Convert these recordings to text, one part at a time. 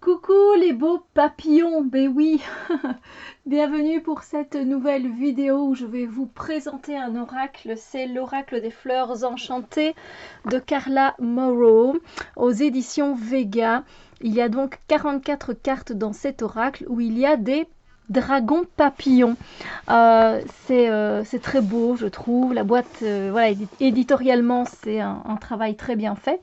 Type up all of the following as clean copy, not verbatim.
Coucou les beaux papillons, ben oui, bienvenue pour cette nouvelle vidéo où je vais vous présenter un oracle, c'est l'oracle des fleurs enchantées de Carla Morrow aux éditions Vega. Il y a donc 44 cartes dans cet oracle où il y a des dragons papillons. C'est très beau je trouve, la boîte, voilà, éditorialement c'est un travail très bien fait.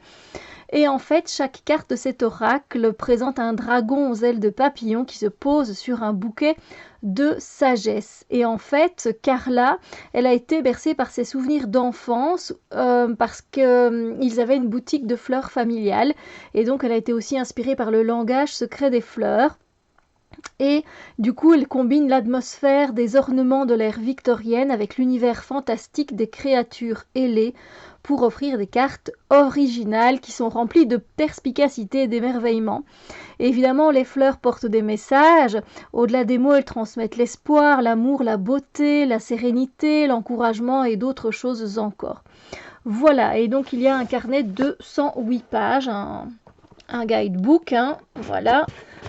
Et en fait, chaque carte de cet oracle présente un dragon aux ailes de papillon qui se pose sur un bouquet de sagesse. Et en fait, Carla, elle a été bercée par ses souvenirs d'enfance parce qu'ils avaient une boutique de fleurs familiale. Et donc, elle a été aussi inspirée par le langage secret des fleurs. Et du coup, elle combine l'atmosphère des ornements de l'ère victorienne avec l'univers fantastique des créatures ailées pour offrir des cartes originales qui sont remplies de perspicacité et d'émerveillement. Et évidemment, les fleurs portent des messages. Au-delà des mots, elles transmettent l'espoir, l'amour, la beauté, la sérénité, l'encouragement et d'autres choses encore. Voilà, et donc il y a un carnet de 108 pages, un guidebook, hein, voilà.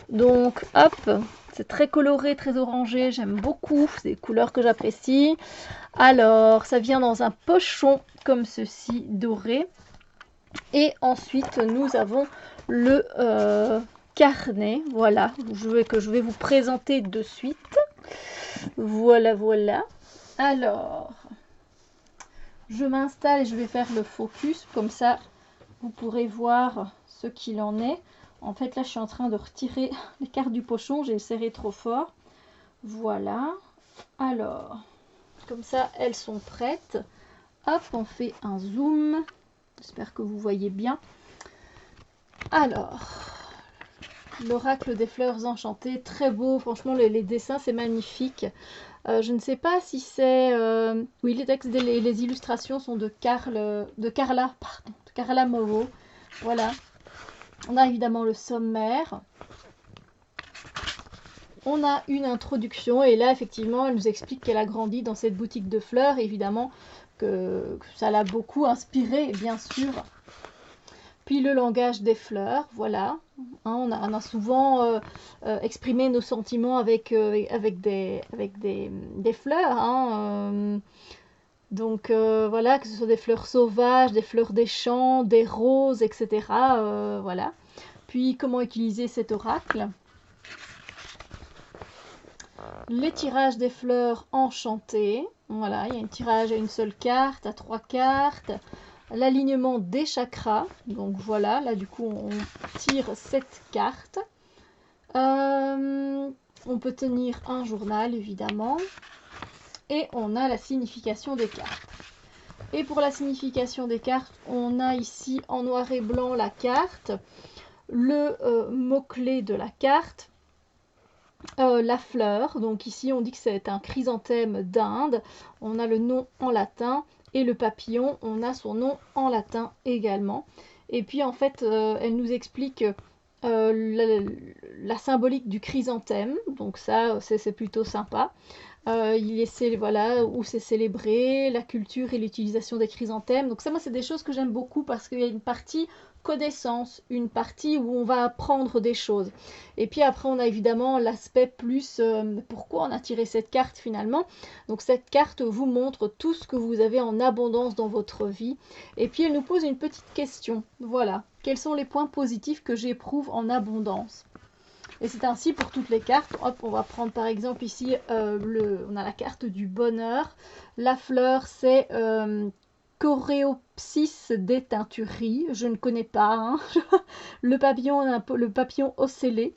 Donc, hop, c'est très coloré, très orangé, j'aime beaucoup, c'est des couleurs que j'apprécie. Alors, ça vient dans un pochon comme ceci, doré. Et ensuite, nous avons le carnet, voilà, que je vais vous présenter de suite. Voilà, voilà. Alors, je m'installe et je vais faire le focus, comme ça, vous pourrez voir ce qu'il en est. En fait, là, je suis en train de retirer les cartes du pochon, j'ai serré trop fort. Voilà. Alors, comme ça, elles sont prêtes. Hop, on fait un zoom. J'espère que vous voyez bien. Alors, l'oracle des fleurs enchantées, très beau. Franchement, les dessins, c'est magnifique. Je ne sais pas si c'est... oui, les textes, les illustrations sont de Carla Morrow. Voilà. On a évidemment le sommaire. On a une introduction et là, effectivement, elle nous explique qu'elle a grandi dans cette boutique de fleurs. Évidemment que ça l'a beaucoup inspirée, bien sûr. Puis le langage des fleurs, voilà. Hein, on a souvent exprimé nos sentiments avec des fleurs. Hein, donc voilà, que ce soit des fleurs sauvages, des fleurs des champs, des roses, etc. Voilà. Puis comment utiliser cet oracle. Les tirages des fleurs enchantées. Voilà, il y a un tirage à une seule carte, à 3 cartes. L'alignement des chakras. Donc voilà, là du coup on tire cette carte. On peut tenir un journal évidemment. Et on a la signification des cartes. Et pour la signification des cartes, on a ici en noir et blanc la carte, le mot-clé de la carte, la fleur. Donc ici on dit que c'est un chrysanthème d'Inde. On a le nom en latin. Et le papillon, on a son nom en latin également. Et puis en fait, elle nous explique la symbolique du chrysanthème. Donc ça, c'est plutôt sympa. Voilà, où c'est célébré, la culture et l'utilisation des chrysanthèmes. Donc ça, moi, c'est des choses que j'aime beaucoup parce qu'il y a une partie connaissance, une partie où on va apprendre des choses. Et puis après, on a évidemment l'aspect plus pourquoi on a tiré cette carte finalement. Donc cette carte vous montre tout ce que vous avez en abondance dans votre vie. Et puis elle nous pose une petite question. Voilà, quels sont les points positifs que j'éprouve en abondance? Et c'est ainsi pour toutes les cartes. Hop, on va prendre par exemple ici, on a la carte du bonheur. La fleur, c'est Coréopsis des teinturies. Je ne connais pas. Hein. Le papillon, on a le papillon ocellé.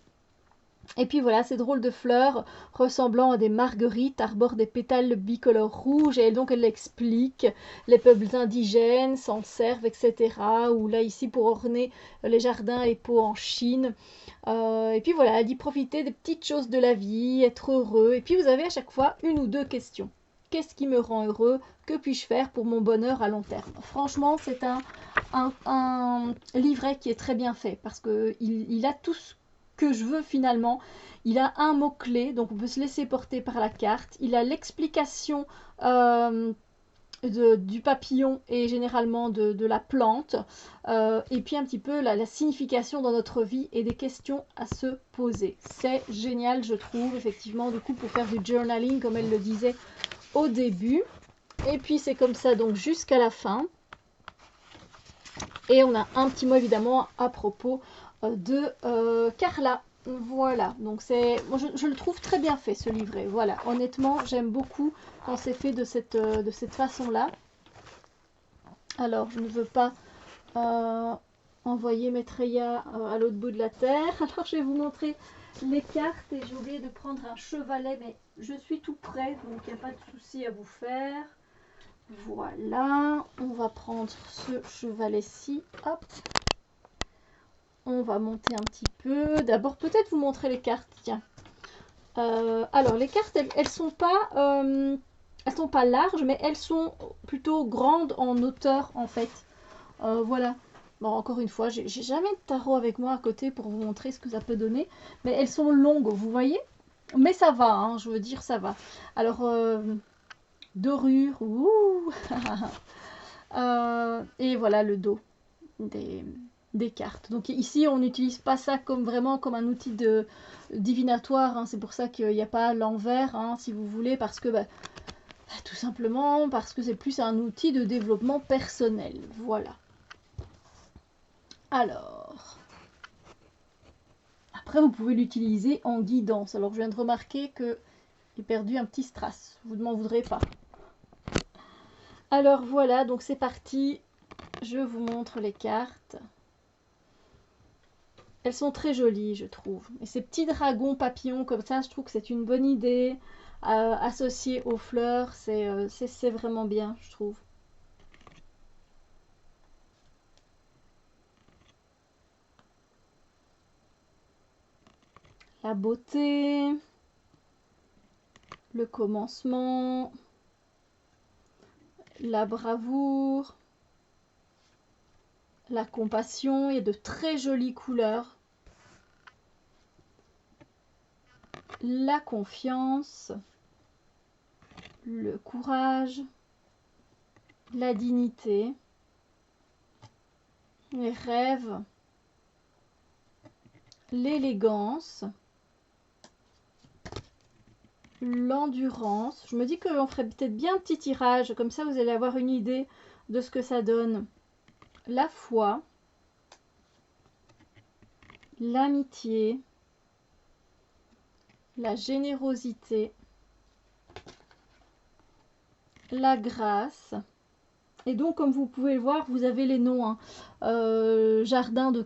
Et puis voilà, ces drôles de fleurs ressemblant à des marguerites arborent des pétales bicolores rouges. Et donc elle explique, les peuples indigènes s'en servent, etc. Ou là ici pour orner les jardins et les pots en Chine. Et puis voilà, elle dit profiter des petites choses de la vie, être heureux. Et puis vous avez à chaque fois une ou deux questions. Qu'est-ce qui me rend heureux? Que puis-je faire pour mon bonheur à long terme? Franchement, c'est un livret qui est très bien fait parce qu'il a tout ce que je veux finalement. Il a un mot-clé, donc on peut se laisser porter par la carte. Il a l'explication du papillon et généralement de la plante, et puis un petit peu la signification dans notre vie et des questions à se poser. C'est génial, je trouve, effectivement, du coup, pour faire du journaling, comme elle le disait au début. Et puis c'est comme ça donc jusqu'à la fin. Et on a un petit mot évidemment à propos de Carla. Voilà, donc c'est, moi je le trouve très bien fait ce livret. Voilà, honnêtement j'aime beaucoup quand c'est fait de cette façon-là. Alors je ne veux pas envoyer Maitreya à l'autre bout de la terre. Alors je vais vous montrer les cartes et j'ai oublié de prendre un chevalet, mais je suis tout prêt, donc il n'y a pas de souci à vous faire. Voilà, on va prendre ce chevalet-ci, hop. On va monter un petit peu. D'abord, peut-être vous montrer les cartes, tiens. Alors, les cartes, elles sont pas larges, mais elles sont plutôt grandes en hauteur, en fait. Voilà. Bon, encore une fois, j'ai jamais de tarot avec moi à côté pour vous montrer ce que ça peut donner. Mais elles sont longues, vous voyez. Mais ça va, hein, je veux dire, ça va. Alors, dorure, ouh. Et voilà le dos des cartes. Donc ici, on n'utilise pas ça vraiment comme un outil de divinatoire. Hein. C'est pour ça qu'il n'y a pas l'envers, hein, si vous voulez, parce que tout simplement parce que c'est plus un outil de développement personnel. Voilà. Alors, après, vous pouvez l'utiliser en guidance. Alors, je viens de remarquer que j'ai perdu un petit strass. Vous ne m'en voudrez pas. Alors voilà, donc c'est parti. Je vous montre les cartes. Elles sont très jolies, je trouve. Et ces petits dragons papillons comme ça, je trouve que c'est une bonne idée. Associé aux fleurs, c'est vraiment bien, je trouve. La beauté, le commencement, la bravoure, la compassion. Il y a de très jolies couleurs. La confiance, le courage, la dignité, les rêves, l'élégance, l'endurance. Je me dis qu'on ferait peut-être bien un petit tirage, comme ça vous allez avoir une idée de ce que ça donne. La foi, l'amitié, la générosité, la grâce. Et donc, comme vous pouvez le voir, vous avez les noms. Hein. Jasmin de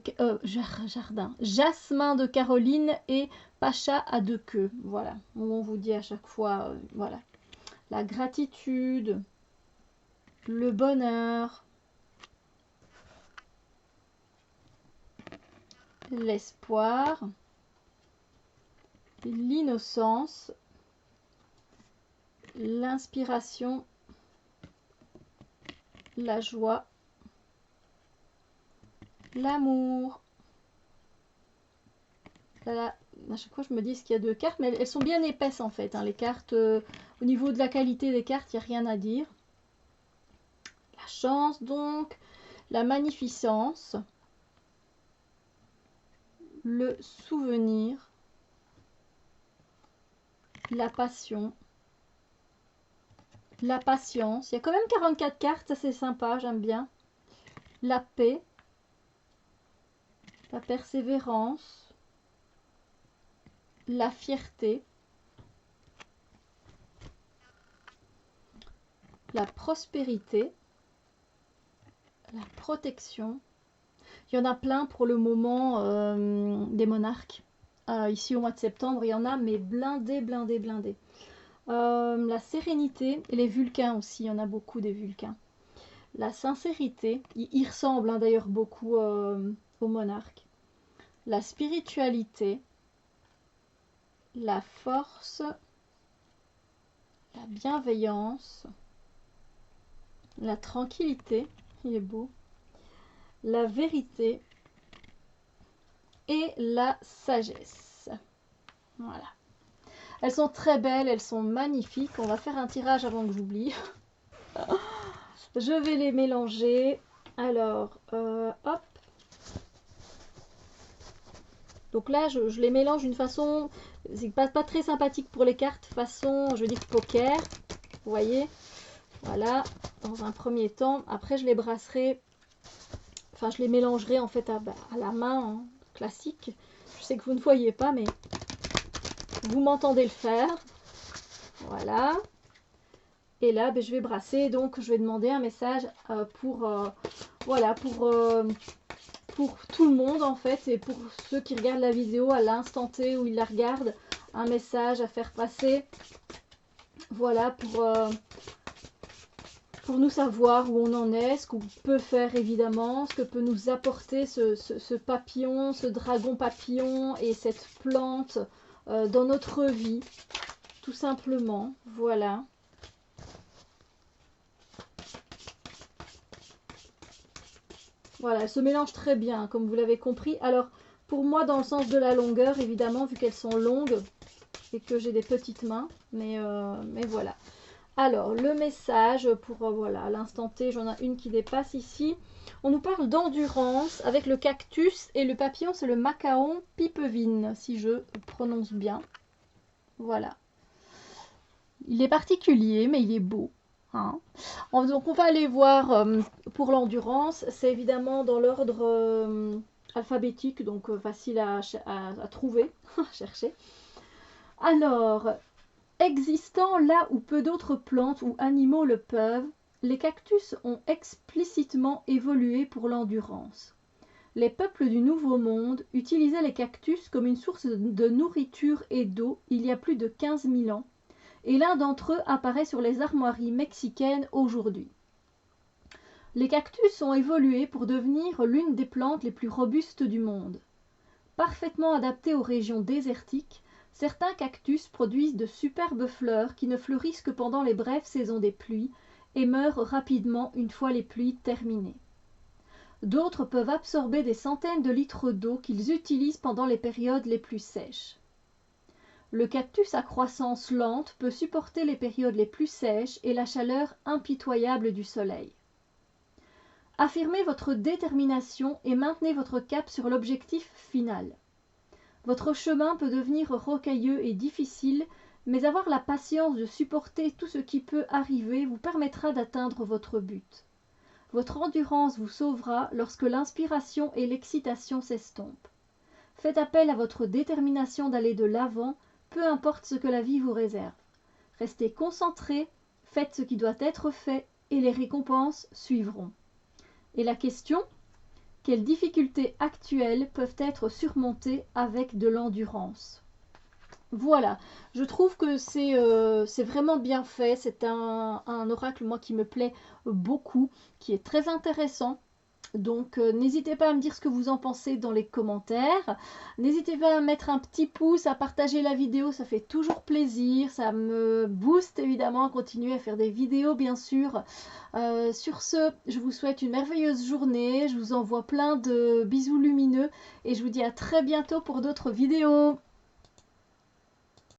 Caroline et Pacha à deux queues. Voilà. On vous dit à chaque fois, voilà. La gratitude, le bonheur, l'espoir, l'innocence, l'inspiration, la joie, l'amour. À chaque fois, je me dis qu'il y a deux cartes, mais elles sont bien épaisses en fait. Hein, les cartes, au niveau de la qualité des cartes, il n'y a rien à dire. La chance, donc, la magnificence, le souvenir, la passion, la patience. Il y a quand même 44 cartes, ça c'est sympa, j'aime bien. La paix, la persévérance, la fierté, la prospérité, la protection. Il y en a plein pour le moment des monarques. Ici au mois de septembre, il y en a, mais blindés, blindés, blindés. La sérénité et les vulcains aussi, il y en a beaucoup des vulcains. La sincérité, il ressemble hein, d'ailleurs beaucoup aux monarques. La spiritualité, la force, la bienveillance, la tranquillité, il est beau, la vérité et la sagesse. Voilà. Elles sont très belles, elles sont magnifiques. On va faire un tirage avant que j'oublie. Je vais les mélanger. Alors, hop. Donc là, je les mélange d'une façon, c'est pas très sympathique pour les cartes, façon, je veux dire, poker. Vous voyez? Voilà, dans un premier temps. Après, je les brasserai, enfin, je les mélangerai en fait à la main, hein, classique. Je sais que vous ne voyez pas, mais vous m'entendez le faire. Voilà. Et là, je vais brasser. Donc, je vais demander un message voilà, pour tout le monde en fait, et pour ceux qui regardent la vidéo à l'instant T où ils la regardent, un message à faire passer. Voilà, pour nous savoir où on en est, ce qu'on peut faire évidemment, ce que peut nous apporter ce papillon, ce dragon papillon et cette plante dans notre vie, tout simplement. Voilà. Voilà, elle se mélange très bien, comme vous l'avez compris. Alors, pour moi, dans le sens de la longueur, évidemment, vu qu'elles sont longues et que j'ai des petites mains. Mais voilà. Alors, le message pour, voilà, à l'instant T, j'en ai une qui dépasse ici. On nous parle d'endurance avec le cactus et le papillon, c'est le macaon pipevine, si je prononce bien. Voilà. Il est particulier, mais il est beau. Hein. Donc, on va aller voir pour l'endurance. C'est évidemment dans l'ordre alphabétique, donc facile à trouver, à chercher. Alors, existant là où peu d'autres plantes ou animaux le peuvent, les cactus ont explicitement évolué pour l'endurance. Les peuples du Nouveau Monde utilisaient les cactus comme une source de nourriture et d'eau il y a plus de 15 000 ans, et l'un d'entre eux apparaît sur les armoiries mexicaines aujourd'hui. Les cactus ont évolué pour devenir l'une des plantes les plus robustes du monde. Parfaitement adaptées aux régions désertiques, certains cactus produisent de superbes fleurs qui ne fleurissent que pendant les brèves saisons des pluies et meurent rapidement une fois les pluies terminées. D'autres peuvent absorber des centaines de litres d'eau qu'ils utilisent pendant les périodes les plus sèches. Le cactus à croissance lente peut supporter les périodes les plus sèches et la chaleur impitoyable du soleil. Affirmez votre détermination et maintenez votre cap sur l'objectif final. Votre chemin peut devenir rocailleux et difficile, mais avoir la patience de supporter tout ce qui peut arriver vous permettra d'atteindre votre but. Votre endurance vous sauvera lorsque l'inspiration et l'excitation s'estompent. Faites appel à votre détermination d'aller de l'avant, peu importe ce que la vie vous réserve. Restez concentré, faites ce qui doit être fait et les récompenses suivront. Et la question ? Quelles difficultés actuelles peuvent être surmontées avec de l'endurance ? Voilà, je trouve que c'est vraiment bien fait. C'est un oracle, moi, qui me plaît beaucoup, qui est très intéressant. Donc, n'hésitez pas à me dire ce que vous en pensez dans les commentaires. N'hésitez pas à mettre un petit pouce, à partager la vidéo, ça fait toujours plaisir. Ça me booste évidemment à continuer à faire des vidéos, bien sûr. Sur ce, je vous souhaite une merveilleuse journée. Je vous envoie plein de bisous lumineux et je vous dis à très bientôt pour d'autres vidéos.